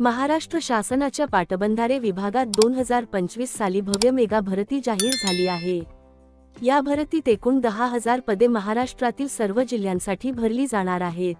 महाराष्ट्र शासनाच्या पाटबंधारे विभागात 2025 साली भव्य मेगा भरती जाहीर झाली आहे। या भरतीत एकूण 10,000 पदे महाराष्ट्रातील सर्व जिल्ह्यांसाठी भरली जाणार आहेत।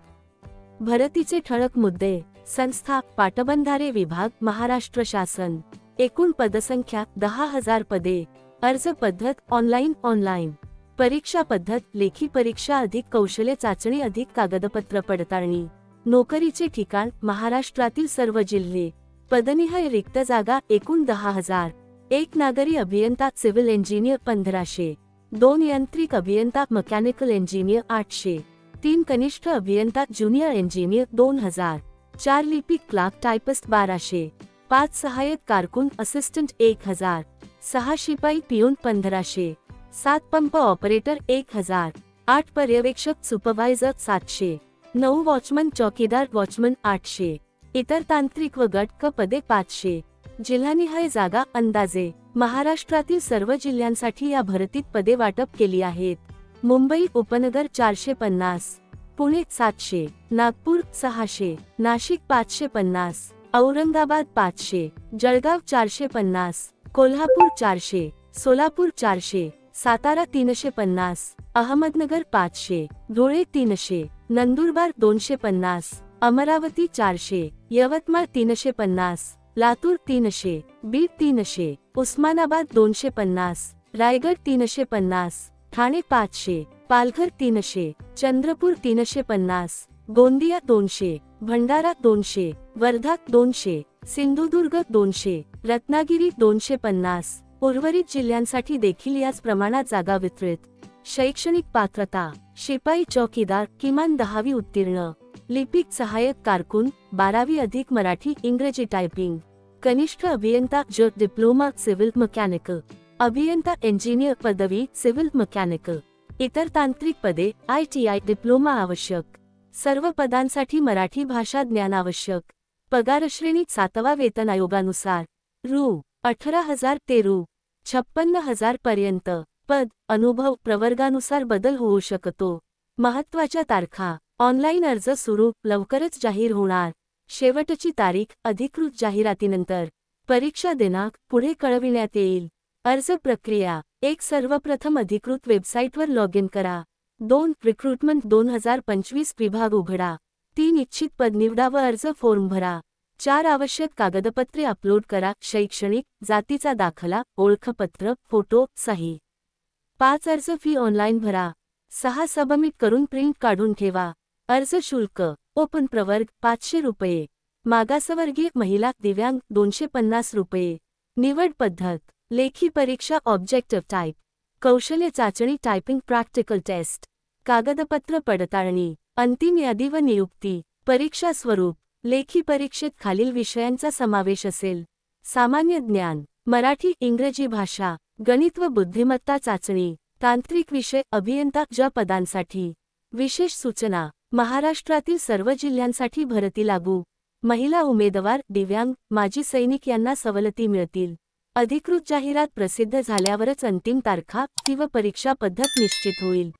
भरतीचे ठळक मुद्दे: संस्था पाटबंधारे विभाग महाराष्ट्र शासन। एकूण पदसंख्या 10,000 पदे। अर्ज पद्धत ऑनलाइन। परीक्षा पद्धत लेखी परीक्षा अधिक कौशल्य चाचणी अधिक कागदपत्र पडताळणी। नोकरीचे ठिकाण महाराष्ट्रातील सर्व जिल्हे। पदनिहाय रिक्त जागा एकूण 10,000। एक नागरी अभियंता सिव्हिल इंजिनियर 1500, 2 यांत्रिक अभियंता मेकॅनिकल इंजिनियर 800, 3 कनिष्ठ अभियंता ज्युनियर इंजिनियर 2000, 4 लिपिक क्लार्क टायपिस्ट 1200, 5 सहाय्यक कारकून असिस्टंट 1000, 6 शिपाई पिऊन 1500, 7 पंप ऑपरेटर 1000, 8 पर्यवेक्षक सुपरवायझर 700, 9 वॉचमन चौकीदार वॉचमन 800, इतर तांत्रिक व गट क पदे 500। जिल्हानिहाय जागा अंदाजे महाराष्ट्रातील सर्व जिल्ह्यांसाठी या भरतीत पदे वाटप केली आहेत। मुंबई उपनगर 450, पुणे 700, नागपूर 600, नाशिक 550, औरंगाबाद 500, जळगाव 450, कोल्हापूर 400, सोलापूर 400, सातारा 350, अहमदनगर 500, धुळे 300, नंदुरबार 250, अमरावती 400, यवतमाळ 350, लातूर 300, बीड 300, उस्मानाबाद 250, रायगड 350, ठाणे 500, पालघर 300, चंद्रपूर 350, गोंदिया 200, भंडारा 200, वर्धा 200, सिंधुदुर्ग 200, रत्नागिरी 250। उर्वरित जिल्ह्यांसाठी देखील याच प्रमाणात जागा वितरित। शैक्षणिक पात्रता: शिपाई चौकीदार किमान 10वी उत्तीर्ण, लिपिक सहाय्यक कारकून 12वी अधिक मराठी इंग्रजी टायपिंग, कनिष्ठ अभियंता डिप्लोमा सिव्हिल मेकॅनिकल, अभियंता इंजिनियर पदवी सिव्हिल मेकॅनिकल। इतर तांत्रिक पदे ITI डिप्लोमा आवश्यक। सर्व पदांसाठी मराठी भाषा ज्ञान आवश्यक। पगारश्रेणी 7व्या वेतन आयोगानुसार रु. 18,000 ते रु. 56,000 पर्यंत। पद अनुभव प्रवर्गानुसार बदल होऊ शकतो। महत्त्वाच्या तारखा: ऑनलाईन अर्ज सुरू लवकरच जाहीर होणार। शेवटची तारीख अधिकृत जाहिरातीनंतर। परीक्षा दिनांक पुढे कळविण्यात येईल। अर्ज प्रक्रिया: 1 सर्वप्रथम अधिकृत वेबसाईटवर लॉग इन करा। 2 रिक्रुटमेंट 2025 विभाग उघडा। 3 इच्छित पद निवडा व अर्ज फॉर्म भरा। 4 आवश्यक कागदपत्रे अपलोड करा। शैक्षणिक, जातीचा दाखला, ओळखपत्र, फोटो, सही। 5 अर्ज फी ऑनलाईन भरा। 6 सबमिट करून प्रिंट काढून ठेवा। अर्ज शुल्क: ओपन प्रवर्ग 500 रुपये, मागासवर्गीय महिला दिव्यांग 250 रुपये। निवड पद्धत: लेखी परीक्षा ऑब्जेक्टिव्ह टाइप, कौशल्य चाचणी टायपिंग प्रॅक्टिकल टेस्ट, कागदपत्र पडताळणी, अंतिम यादी व नियुक्ती। परीक्षा स्वरूप: लेखी परीक्षेत खालील विषयांचा समावेश असेल: सामान्य ज्ञान, मराठी इंग्रजी भाषा, गणित व बुद्धिमत्ता चाचणी। तांत्रिक विषय अभियंता ज्या पदांसाठी। विशेष सूचना: महाराष्ट्रातील सर्व जिल्ह्यांसाठी भरती लागू। महिला उमेदवार, दिव्यांग, माजी सैनिक यांना सवलती मिळतील। अधिकृत जाहिरात प्रसिद्ध झाल्यावरच अंतिम तारखा व परीक्षा पद्धत निश्चित होईल।